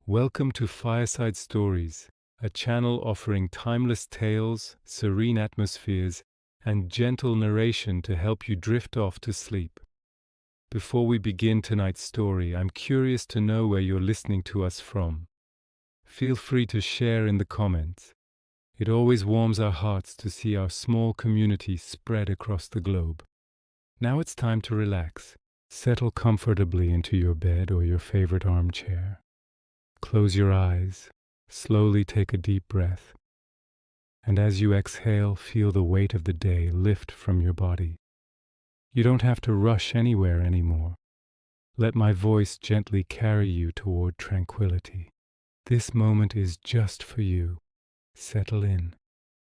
Welcome to Fireside Stories, a channel offering timeless tales, serene atmospheres, and gentle narration to help you drift off to sleep. Before we begin tonight's story, I'm curious to know where you're listening to us from. Feel free to share in the comments. It always warms our hearts to see our small community spread across the globe. Now it's time to relax. Settle comfortably into your bed or your favorite armchair. Close your eyes, slowly take a deep breath, and as you exhale, feel the weight of the day lift from your body. You don't have to rush anywhere anymore. Let my voice gently carry you toward tranquility. This moment is just for you. Settle in.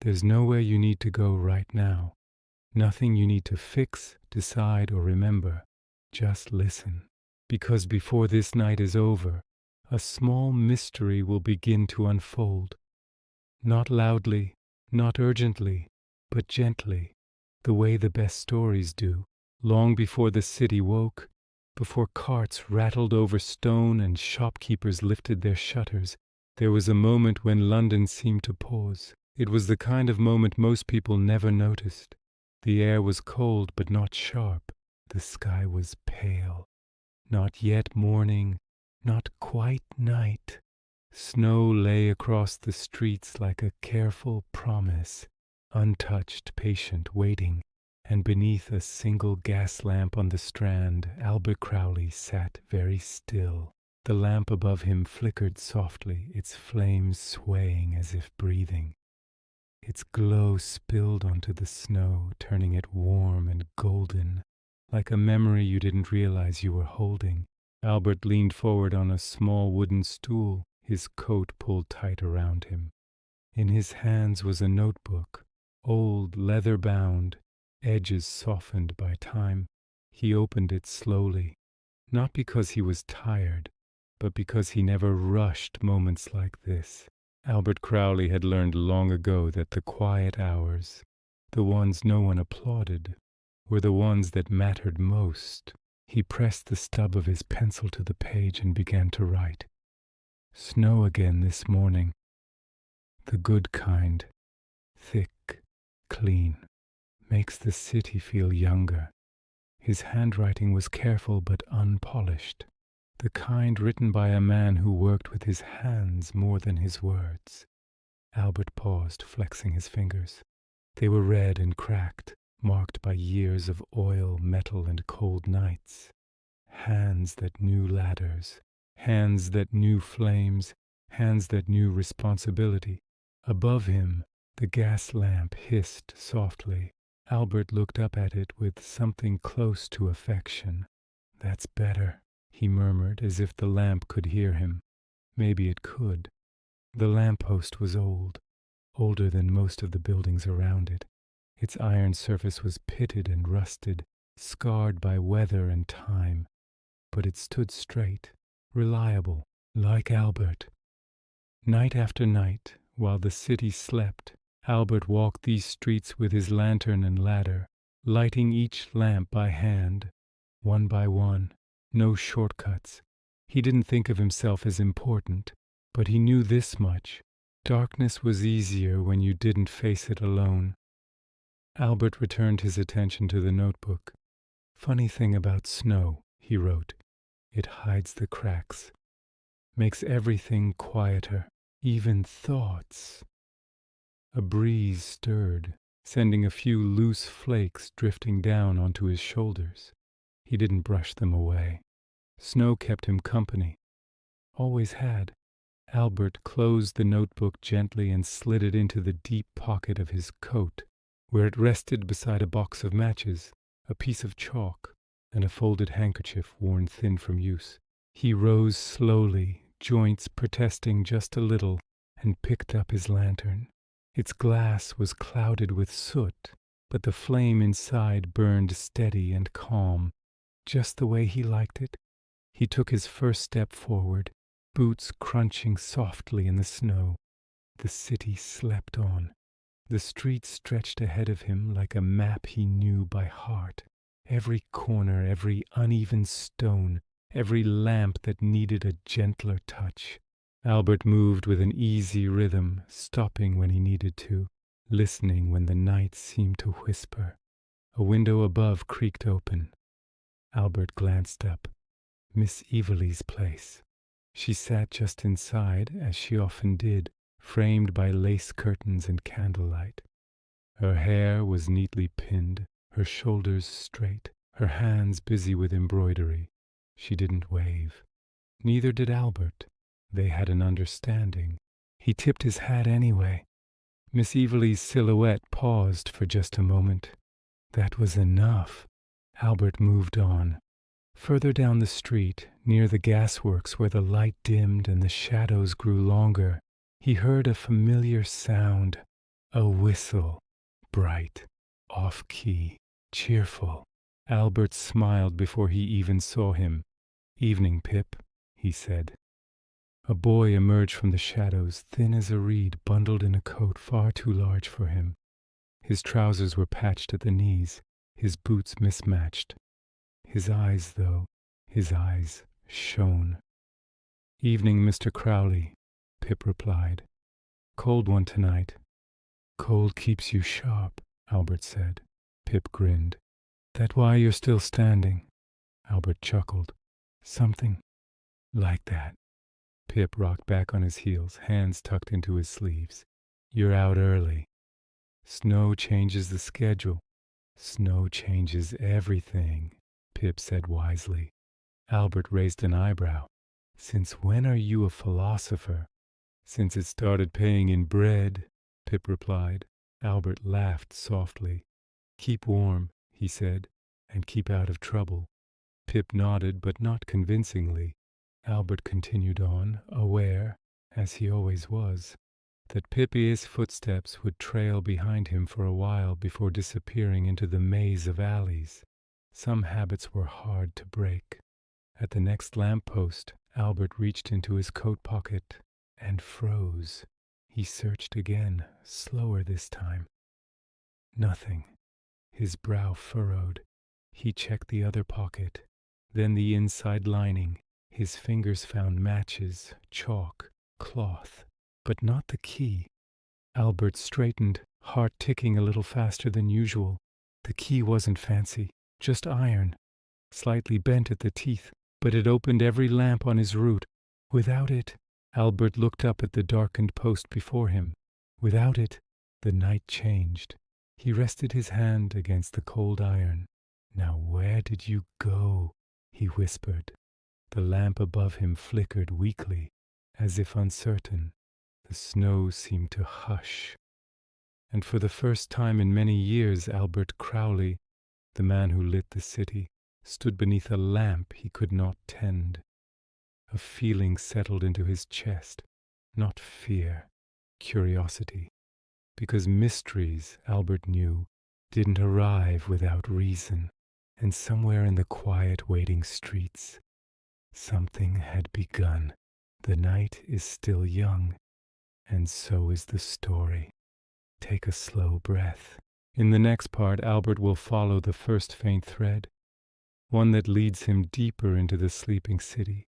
There's nowhere you need to go right now. Nothing you need to fix, decide, or remember. Just listen. Because before this night is over, a small mystery will begin to unfold. Not loudly, not urgently, but gently, the way the best stories do. Long before the city woke, before carts rattled over stone and shopkeepers lifted their shutters, there was a moment when London seemed to pause. It was the kind of moment most people never noticed. The air was cold but not sharp. The sky was pale. Not yet morning, not quite night. Snow lay across the streets like a careful promise, untouched, patient, waiting. And beneath a single gas lamp on the Strand, Albert Crowley sat very still. The lamp above him flickered softly, its flames swaying as if breathing. Its glow spilled onto the snow, turning it warm and golden, like a memory you didn't realize you were holding. Albert leaned forward on a small wooden stool, his coat pulled tight around him. In his hands was a notebook, old, leather-bound, edges softened by time. He opened it slowly, not because he was tired, but because he never rushed moments like this. Albert Crowley had learned long ago that the quiet hours, the ones no one applauded, were the ones that mattered most. He pressed the stub of his pencil to the page and began to write. Snow again this morning. The good kind. Thick, clean. Makes the city feel younger. His handwriting was careful but unpolished. The kind written by a man who worked with his hands more than his words. Albert paused, flexing his fingers. They were red and cracked, marked by years of oil, metal, and cold nights. Hands that knew ladders, hands that knew flames, hands that knew responsibility. Above him, the gas lamp hissed softly. Albert looked up at it with something close to affection. "That's better," he murmured, as if the lamp could hear him. Maybe it could. The lamppost was old, older than most of the buildings around it. Its iron surface was pitted and rusted, scarred by weather and time, but it stood straight, reliable, like Albert. Night after night, while the city slept, Albert walked these streets with his lantern and ladder, lighting each lamp by hand, one by one, no shortcuts. He didn't think of himself as important, but he knew this much. Darkness was easier when you didn't face it alone. Albert returned his attention to the notebook. "Funny thing about snow," he wrote. "It hides the cracks, makes everything quieter, even thoughts." A breeze stirred, sending a few loose flakes drifting down onto his shoulders. He didn't brush them away. Snow kept him company. Always had. Albert closed the notebook gently and slid it into the deep pocket of his coat, where it rested beside a box of matches, a piece of chalk, and a folded handkerchief worn thin from use. He rose slowly, joints protesting just a little, and picked up his lantern. Its glass was clouded with soot, but the flame inside burned steady and calm, just the way he liked it. He took his first step forward, boots crunching softly in the snow. The city slept on. The street stretched ahead of him like a map he knew by heart. Every corner, every uneven stone, every lamp that needed a gentler touch. Albert moved with an easy rhythm, stopping when he needed to, listening when the night seemed to whisper. A window above creaked open. Albert glanced up. Miss Evelee's place. She sat just inside, as she often did, framed by lace curtains and candlelight. Her hair was neatly pinned, her shoulders straight, her hands busy with embroidery. She didn't wave. Neither did Albert. They had an understanding. He tipped his hat anyway. Miss Evelee's silhouette paused for just a moment. That was enough. Albert moved on. Further down the street, near the gasworks where the light dimmed and the shadows grew longer, he heard a familiar sound, a whistle, bright, off-key, cheerful. Albert smiled before he even saw him. "Evening, Pip," he said. A boy emerged from the shadows, thin as a reed, bundled in a coat far too large for him. His trousers were patched at the knees, his boots mismatched. His eyes shone. "Evening, Mr. Crowley," Pip replied. "Cold one tonight." "Cold keeps you sharp," Albert said. Pip grinned. "That why you're still standing?" Albert chuckled. "Something like that." Pip rocked back on his heels, hands tucked into his sleeves. "You're out early. Snow changes the schedule." "Snow changes everything," Pip said wisely. Albert raised an eyebrow. "Since when are you a philosopher?" "Since it started paying in bread," Pip replied. Albert laughed softly. "Keep warm," he said, "and keep out of trouble." Pip nodded, but not convincingly. Albert continued on, aware, as he always was, that Pippi's footsteps would trail behind him for a while before disappearing into the maze of alleys. Some habits were hard to break. At the next lamp-post, Albert reached into his coat pocket and froze. He searched again, slower this time. Nothing. His brow furrowed. He checked the other pocket, then the inside lining. His fingers found matches, chalk, cloth, but not the key. Albert straightened, heart ticking a little faster than usual. The key wasn't fancy, just iron, slightly bent at the teeth, but it opened every lamp on his route. Without it, Albert looked up at the darkened post before him. Without it, the night changed. He rested his hand against the cold iron. "Now where did you go?" he whispered. The lamp above him flickered weakly, as if uncertain. The snow seemed to hush. And for the first time in many years, Albert Crowley, the man who lit the city, stood beneath a lamp he could not tend. A feeling settled into his chest, not fear, curiosity, because mysteries, Albert knew, didn't arrive without reason, and somewhere in the quiet waiting streets, something had begun. The night is still young, and so is the story. Take a slow breath. In the next part, Albert will follow the first faint thread, one that leads him deeper into the sleeping city,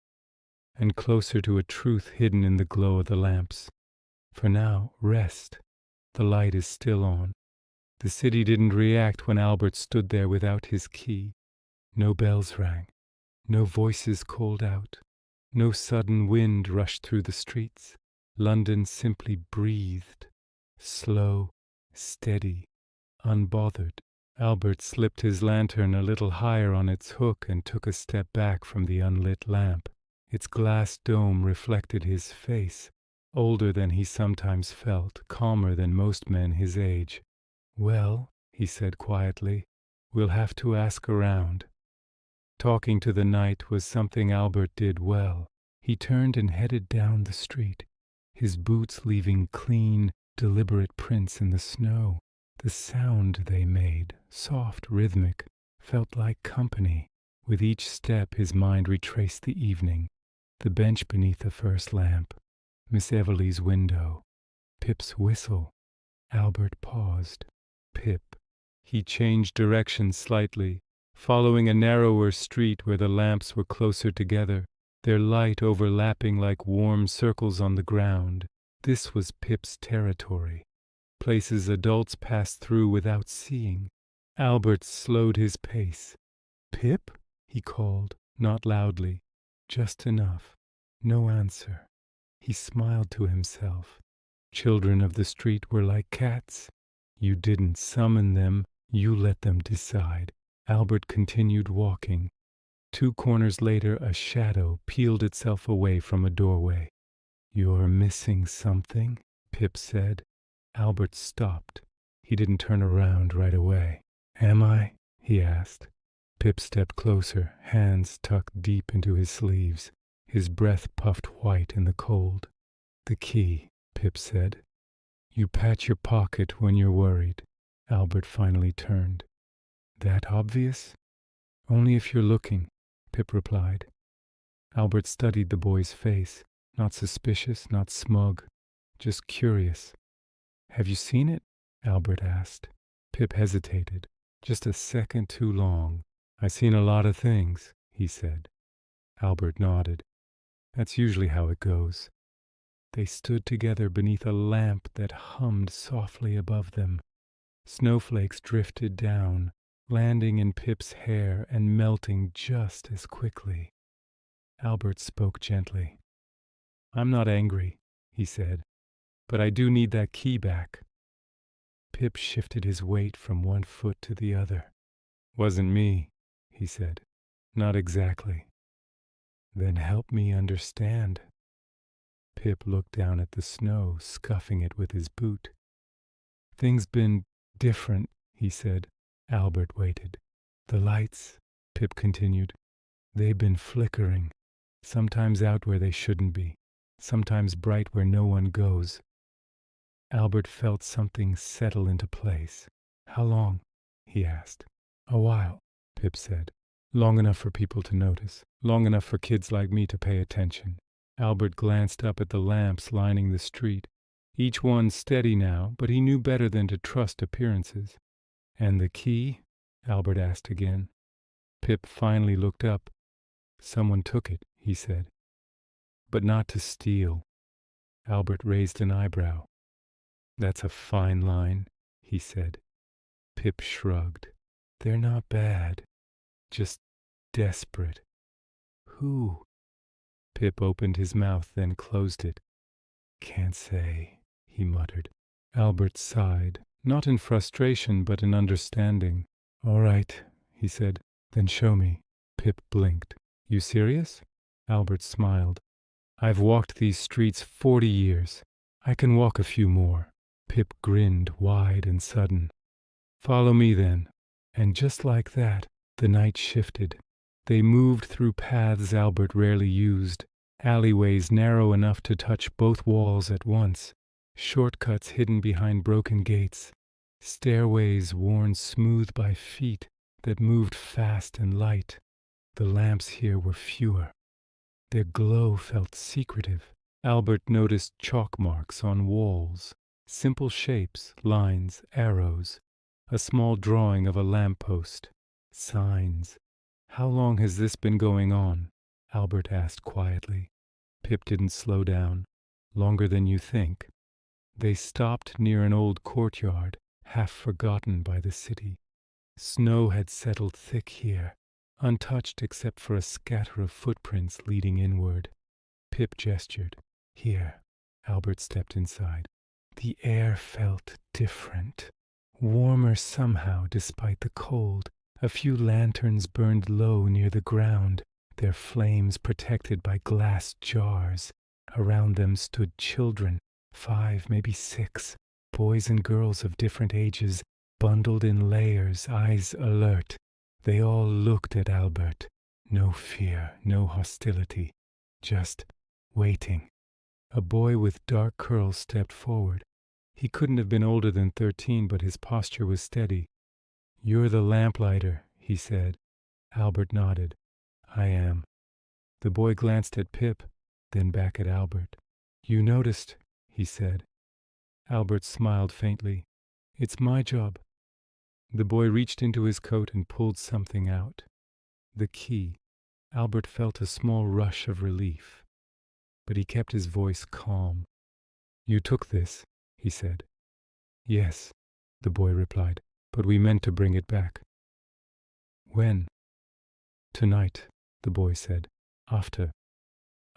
and closer to a truth hidden in the glow of the lamps. For now, rest. The light is still on. The city didn't react when Albert stood there without his key. No bells rang. No voices called out. No sudden wind rushed through the streets. London simply breathed, slow, steady, unbothered. Albert slipped his lantern a little higher on its hook and took a step back from the unlit lamp. Its glass dome reflected his face, older than he sometimes felt, calmer than most men his age. "Well," he said quietly, "we'll have to ask around." Talking to the night was something Albert did well. He turned and headed down the street, his boots leaving clean, deliberate prints in the snow. The sound they made, soft, rhythmic, felt like company. With each step his mind retraced the evening, the bench beneath the first lamp, Miss Evelee's window, Pip's whistle. Albert paused. Pip. He changed direction slightly, following a narrower street where the lamps were closer together. their light overlapping like warm circles on the ground. This was Pip's territory, places adults passed through without seeing. Albert slowed his pace. "Pip?" he called, not loudly, just enough. No answer. He smiled to himself. Children of the street were like cats. You didn't summon them, you let them decide. Albert continued walking. 2 corners later, a shadow peeled itself away from a doorway. "You're missing something," Pip said. Albert stopped. He didn't turn around right away. "Am I?" he asked. Pip stepped closer, hands tucked deep into his sleeves. His breath puffed white in the cold. "The key," Pip said. "You pat your pocket when you're worried." Albert finally turned. "That obvious?" "Only if you're looking," Pip replied. Albert studied the boy's face, not suspicious, not smug, just curious. "Have you seen it?" Albert asked. Pip hesitated, just a second too long. "I've seen a lot of things," he said. Albert nodded. "That's usually how it goes." They stood together beneath a lamp that hummed softly above them. Snowflakes drifted down, landing in Pip's hair and melting just as quickly. Albert spoke gently. "I'm not angry," he said, "but I do need that key back." Pip shifted his weight from one foot to the other. "Wasn't me," he said. "Not exactly." "Then help me understand." Pip looked down at the snow, scuffing it with his boot. "Things been different," he said. Albert waited. "The lights," Pip continued, "they've been flickering, sometimes out where they shouldn't be, sometimes bright where no one goes." Albert felt something settle into place. "How long?" he asked. "A while," Pip said. "Long enough for people to notice, long enough for kids like me to pay attention." Albert glanced up at the lamps lining the street. Each one steady now, but he knew better than to trust appearances. "And the key?" Albert asked again. Pip finally looked up. "Someone took it," he said. "But not to steal." Albert raised an eyebrow. "That's a fine line," he said. Pip shrugged. "They're not bad. Just desperate." "Who?" Pip opened his mouth, then closed it. "Can't say," he muttered. Albert sighed, not in frustration, but in understanding. "All right," he said. "Then show me." Pip blinked. "You serious?" Albert smiled. "I've walked these streets 40 years. I can walk a few more." Pip grinned wide and sudden. "Follow me then." And just like that, the night shifted. They moved through paths Albert rarely used, alleyways narrow enough to touch both walls at once, shortcuts hidden behind broken gates, stairways worn smooth by feet that moved fast and light. The lamps here were fewer. Their glow felt secretive. Albert noticed chalk marks on walls, simple shapes, lines, arrows, a small drawing of a lamppost, signs. "How long has this been going on?" Albert asked quietly. Pip didn't slow down. "Longer than you think." They stopped near an old courtyard, half forgotten by the city. Snow had settled thick here, untouched except for a scatter of footprints leading inward. Pip gestured. "Here." Albert stepped inside. The air felt different, warmer somehow despite the cold. A few lanterns burned low near the ground, their flames protected by glass jars. Around them stood children, 5, maybe 6, boys and girls of different ages, bundled in layers, eyes alert. They all looked at Albert. No fear, no hostility, just waiting. A boy with dark curls stepped forward. He couldn't have been older than 13, but his posture was steady. "You're the lamplighter," he said. Albert nodded. "I am." The boy glanced at Pip, then back at Albert. "You noticed," he said. Albert smiled faintly. "It's my job." The boy reached into his coat and pulled something out. The key. Albert felt a small rush of relief, but he kept his voice calm. "You took this," he said. "Yes," the boy replied, "but we meant to bring it back." "When?" "Tonight," the boy said. "After."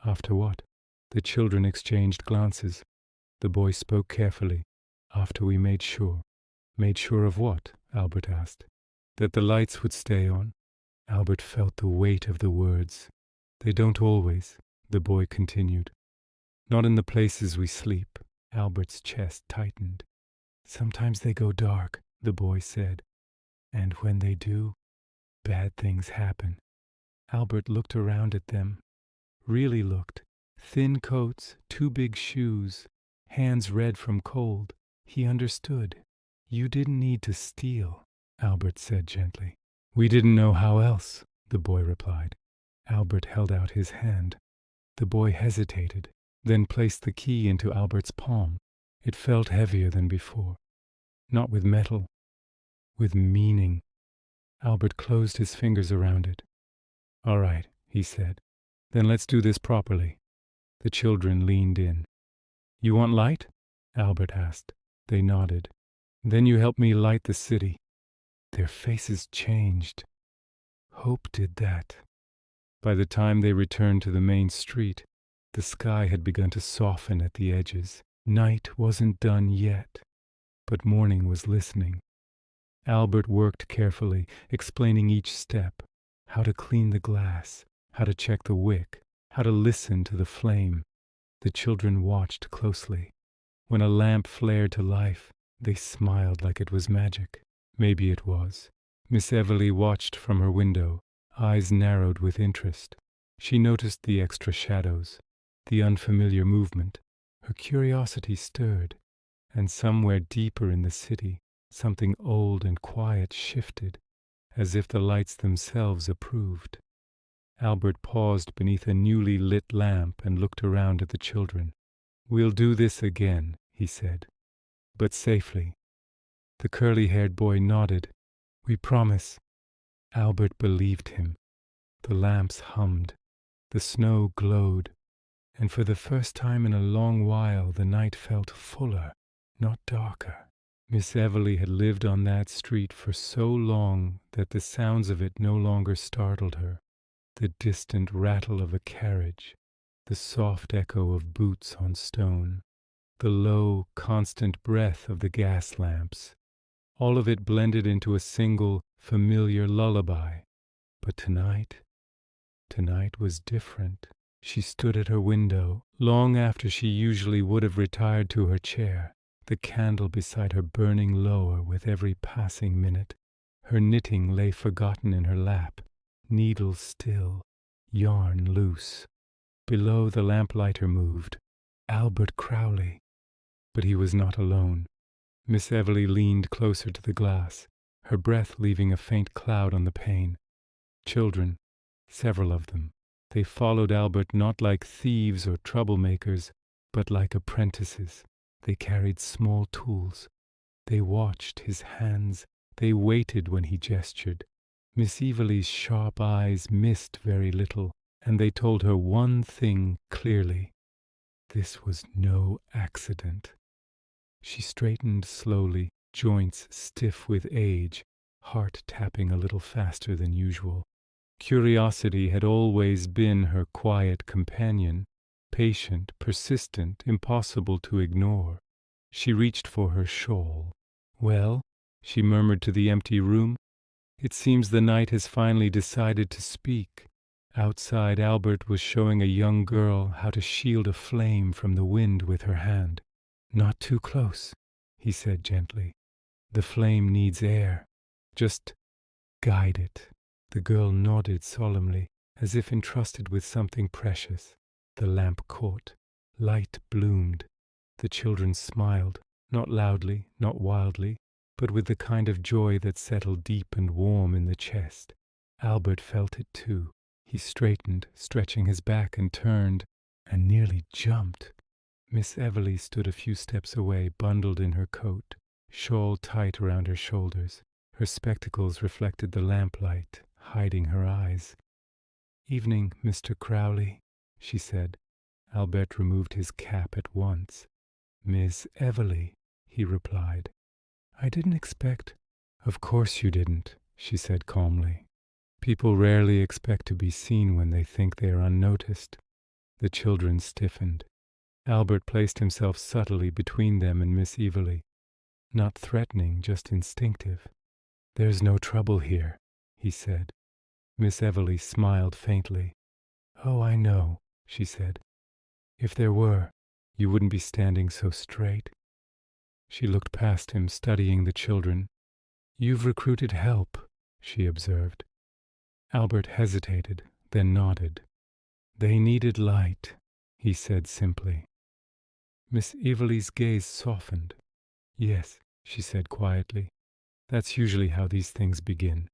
"After what?" The children exchanged glances. The boy spoke carefully. "After we made sure." "Made sure of what?" Albert asked. "That the lights would stay on." Albert felt the weight of the words. "They don't always," the boy continued. "Not in the places we sleep." Albert's chest tightened. "Sometimes they go dark," the boy said. "And when they do, bad things happen." Albert looked around at them. Really looked. Thin coats, two big shoes, hands red from cold. He understood. "You didn't need to steal," Albert said gently. "We didn't know how else," the boy replied. Albert held out his hand. The boy hesitated, then placed the key into Albert's palm. It felt heavier than before. Not with metal, with meaning. Albert closed his fingers around it. "All right," he said. "Then let's do this properly." The children leaned in. "You want light?" Albert asked. They nodded. "Then you help me light the city." Their faces changed. Hope did that. By the time they returned to the main street, the sky had begun to soften at the edges. Night wasn't done yet, but morning was listening. Albert worked carefully, explaining each step, how to clean the glass, how to check the wick, how to listen to the flame. The children watched closely. When a lamp flared to life, they smiled like it was magic. Maybe it was. Miss Everly watched from her window, eyes narrowed with interest. She noticed the extra shadows, the unfamiliar movement. Her curiosity stirred, and somewhere deeper in the city, something old and quiet shifted, as if the lights themselves approved. Albert paused beneath a newly lit lamp and looked around at the children. "We'll do this again," he said, "but safely." The curly-haired boy nodded. "We promise." Albert believed him. The lamps hummed. The snow glowed. And for the first time in a long while the night felt fuller, not darker. Miss Everly had lived on that street for so long that the sounds of it no longer startled her. The distant rattle of a carriage, the soft echo of boots on stone, the low, constant breath of the gas lamps. All of it blended into a single, familiar lullaby. But tonight was different. She stood at her window, long after she usually would have retired to her chair, the candle beside her burning lower with every passing minute. Her knitting lay forgotten in her lap, needle still, yarn loose. Below, the lamplighter moved. Albert Crowley. But he was not alone. Miss Everly leaned closer to the glass, her breath leaving a faint cloud on the pane. Children, several of them. They followed Albert not like thieves or troublemakers, but like apprentices. They carried small tools. They watched his hands. They waited when he gestured. Miss Everly's sharp eyes missed very little, and they told her one thing clearly. This was no accident. She straightened slowly, joints stiff with age, heart tapping a little faster than usual. Curiosity had always been her quiet companion, patient, persistent, impossible to ignore. She reached for her shawl. "Well," she murmured to the empty room, "it seems the night has finally decided to speak." Outside, Albert was showing a young girl how to shield a flame from the wind with her hand. "Not too close," he said gently. "The flame needs air. Just guide it." The girl nodded solemnly, as if entrusted with something precious. The lamp caught. Light bloomed. The children smiled, not loudly, not wildly, but with the kind of joy that settled deep and warm in the chest. Albert felt it too. He straightened, stretching his back, and turned, and nearly jumped. Miss Everly stood a few steps away, bundled in her coat, shawl tight around her shoulders. Her spectacles reflected the lamplight, hiding her eyes. "Evening, Mr. Crowley," she said. Albert removed his cap at once. "Miss Everly," he replied. "I didn't expect—" "Of course you didn't," she said calmly. "People rarely expect to be seen when they think they are unnoticed." The children stiffened. Albert placed himself subtly between them and Miss Everly. Not threatening, just instinctive. "There's no trouble here," he said. Miss Everly smiled faintly. "Oh, I know," she said. "If there were, you wouldn't be standing so straight." She looked past him, studying the children. "You've recruited help," she observed. Albert hesitated, then nodded. "They needed light," he said simply. Miss Everly's gaze softened. "Yes," she said quietly. "That's usually how these things begin."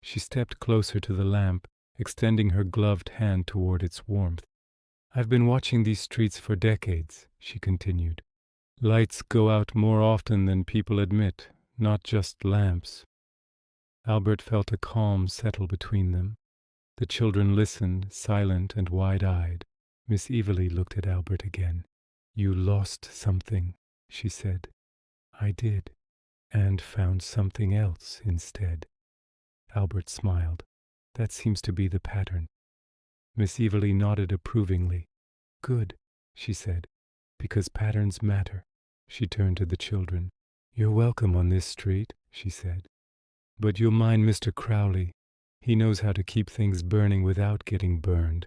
She stepped closer to the lamp, extending her gloved hand toward its warmth. "I've been watching these streets for decades," she continued. "Lights go out more often than people admit, not just lamps." Albert felt a calm settle between them. The children listened, silent and wide-eyed. Miss Everly looked at Albert again. "You lost something," she said. "I did, and found something else instead." Albert smiled. "That seems to be the pattern." Miss Everly nodded approvingly. "Good," she said, "because patterns matter." She turned to the children. "You're welcome on this street," she said. "But you'll mind Mr. Crowley. He knows how to keep things burning without getting burned."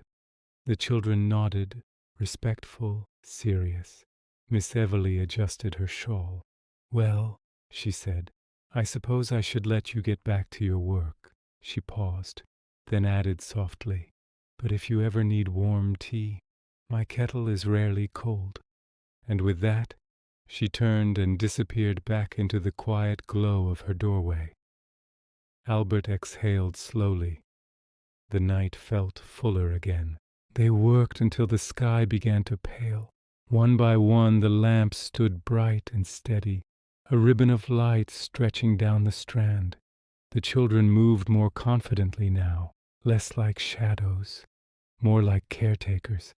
The children nodded, respectful, serious. Miss Everly adjusted her shawl. "Well," she said, "I suppose I should let you get back to your work." She paused, then added softly, "But if you ever need warm tea, my kettle is rarely cold." And with that, she turned and disappeared back into the quiet glow of her doorway. Albert exhaled slowly. The night felt fuller again. They worked until the sky began to pale. One by one the lamps stood bright and steady, a ribbon of light stretching down the strand. The children moved more confidently now, less like shadows, more like caretakers.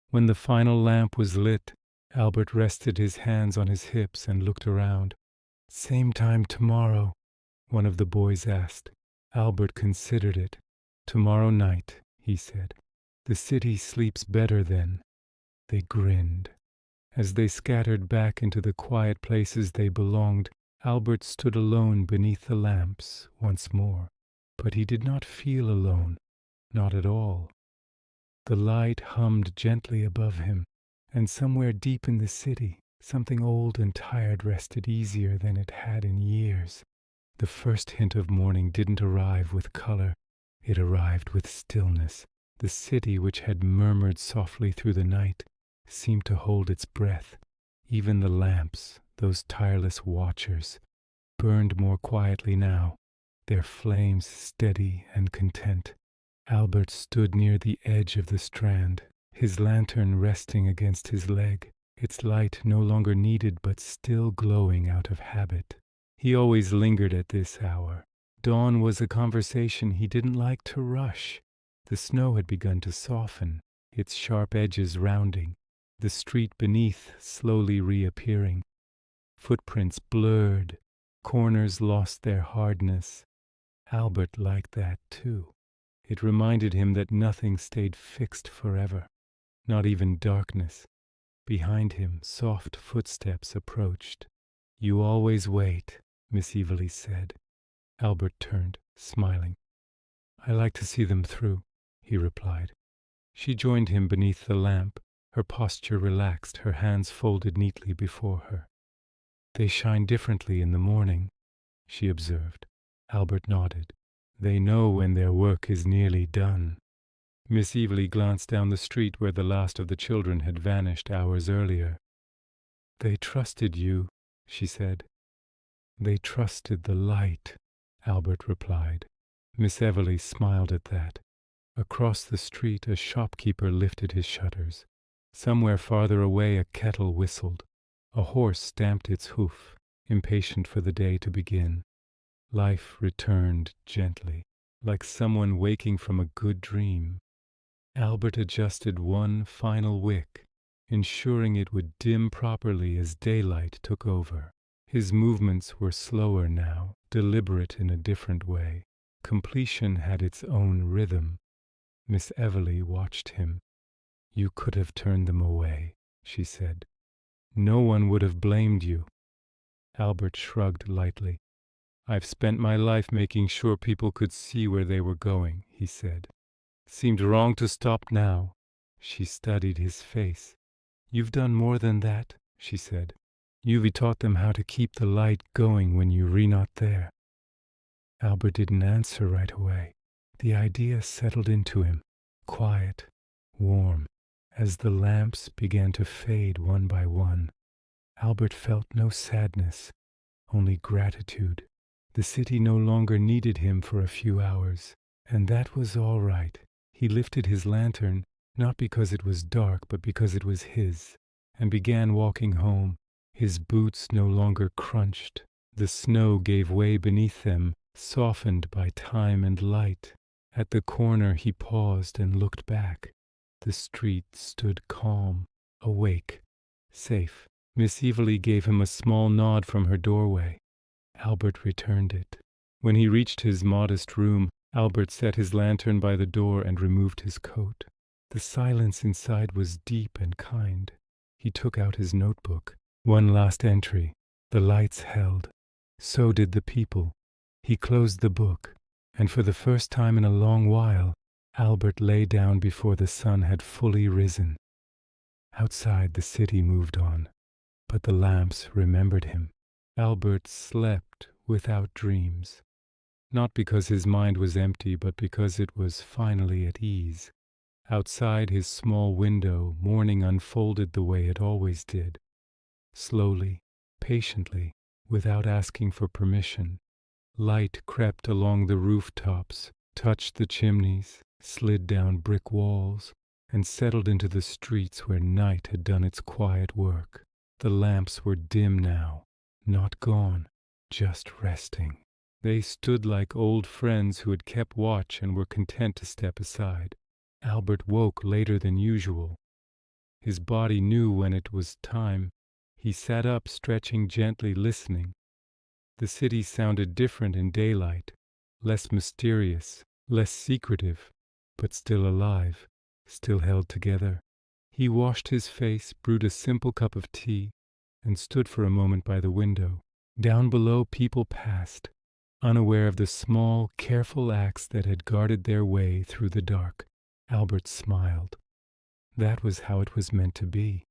When the final lamp was lit, Albert rested his hands on his hips and looked around. "Same time tomorrow?" one of the boys asked. Albert considered it. "Tomorrow night," he said. "The city sleeps better then." They grinned. As they scattered back into the quiet places they belonged, Albert stood alone beneath the lamps once more. But he did not feel alone, not at all. The light hummed gently above him, and somewhere deep in the city, something old and tired rested easier than it had in years. The first hint of morning didn't arrive with color. It arrived with stillness. The city, which had murmured softly through the night, seemed to hold its breath. Even the lamps, those tireless watchers, burned more quietly now, their flames steady and content. Albert stood near the edge of the strand, his lantern resting against his leg, its light no longer needed but still glowing out of habit. He always lingered at this hour. Dawn was a conversation he didn't like to rush. The snow had begun to soften, its sharp edges rounding, the street beneath slowly reappearing. Footprints blurred, corners lost their hardness. Albert liked that too. It reminded him that nothing stayed fixed forever, not even darkness. Behind him, soft footsteps approached. "You always wait," Miss Everly said. Albert turned, smiling. "I like to see them through," he replied. She joined him beneath the lamp, her posture relaxed, her hands folded neatly before her. "They shine differently in the morning," she observed. Albert nodded. "They know when their work is nearly done." Miss Everly glanced down the street where the last of the children had vanished hours earlier. "They trusted you," she said. "They trusted the light," Albert replied. Miss Everly smiled at that. Across the street a shopkeeper lifted his shutters. Somewhere farther away a kettle whistled. A horse stamped its hoof, impatient for the day to begin. Life returned gently, like someone waking from a good dream. Albert adjusted one final wick, ensuring it would dim properly as daylight took over. His movements were slower now, deliberate in a different way. Completion had its own rhythm. Miss Everly watched him. "You could have turned them away," she said. "No one would have blamed you." Albert shrugged lightly. "I've spent my life making sure people could see where they were going," he said. "Seemed wrong to stop now." She studied his face. "You've done more than that," she said. "You've taught them how to keep the light going when you're not there." Albert didn't answer right away. The idea settled into him, quiet, warm. As the lamps began to fade one by one, Albert felt no sadness, only gratitude. The city no longer needed him for a few hours, and that was all right. He lifted his lantern, not because it was dark, but because it was his, and began walking home. His boots no longer crunched. The snow gave way beneath them, softened by time and light. At the corner he paused and looked back. The street stood calm, awake, safe. Miss Everly gave him a small nod from her doorway. Albert returned it. When he reached his modest room, Albert set his lantern by the door and removed his coat. The silence inside was deep and kind. He took out his notebook. One last entry. The lights held. So did the people. He closed the book, and for the first time in a long while, Albert lay down before the sun had fully risen. Outside, the city moved on, but the lamps remembered him. Albert slept without dreams, not because his mind was empty, but because it was finally at ease. Outside his small window, morning unfolded the way it always did, slowly, patiently, without asking for permission. Light crept along the rooftops, touched the chimneys, slid down brick walls, and settled into the streets where night had done its quiet work. The lamps were dim now, not gone, just resting. They stood like old friends who had kept watch and were content to step aside. Albert woke later than usual. His body knew when it was time. He sat up, stretching gently, listening. The city sounded different in daylight, less mysterious, less secretive, but still alive, still held together. He washed his face, brewed a simple cup of tea, and stood for a moment by the window. Down below, people passed, unaware of the small, careful acts that had guarded their way through the dark. Albert smiled. That was how it was meant to be.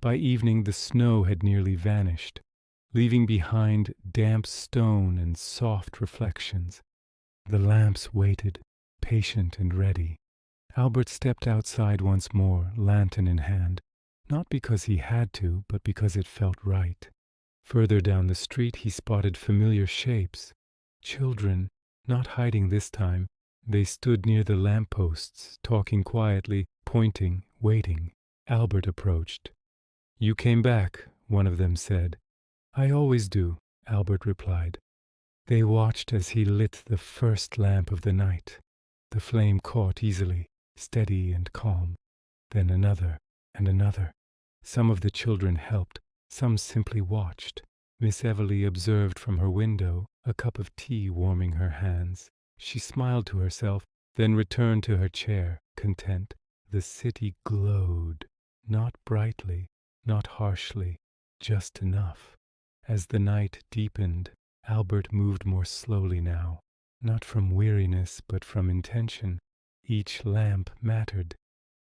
By evening, the snow had nearly vanished, leaving behind damp stone and soft reflections. The lamps waited, patient and ready. Albert stepped outside once more, lantern in hand, not because he had to, but because it felt right. Further down the street he spotted familiar shapes. Children, not hiding this time. They stood near the lampposts, talking quietly, pointing, waiting. Albert approached. "You came back," one of them said. "I always do," Albert replied. They watched as he lit the first lamp of the night. The flame caught easily, steady and calm. Then another and another. Some of the children helped, some simply watched. Miss Everly observed from her window, a cup of tea warming her hands. She smiled to herself, then returned to her chair, content. The city glowed, not brightly, not harshly, just enough. As the night deepened, Albert moved more slowly now, not from weariness but from intention. Each lamp mattered.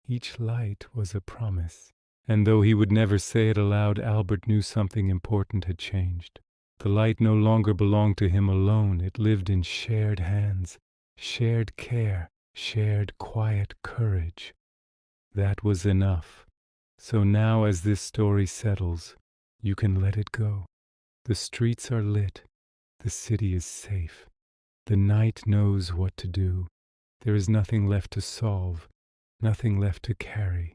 Each light was a promise. And though he would never say it aloud, Albert knew something important had changed. The light no longer belonged to him alone. It lived in shared hands, shared care, shared quiet courage. That was enough. So now as this story settles, you can let it go. The streets are lit. The city is safe. The night knows what to do. There is nothing left to solve, nothing left to carry.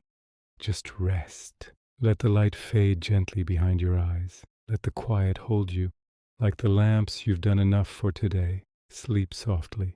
Just rest. Let the light fade gently behind your eyes. Let the quiet hold you. Like the lamps, you've done enough for today. Sleep softly.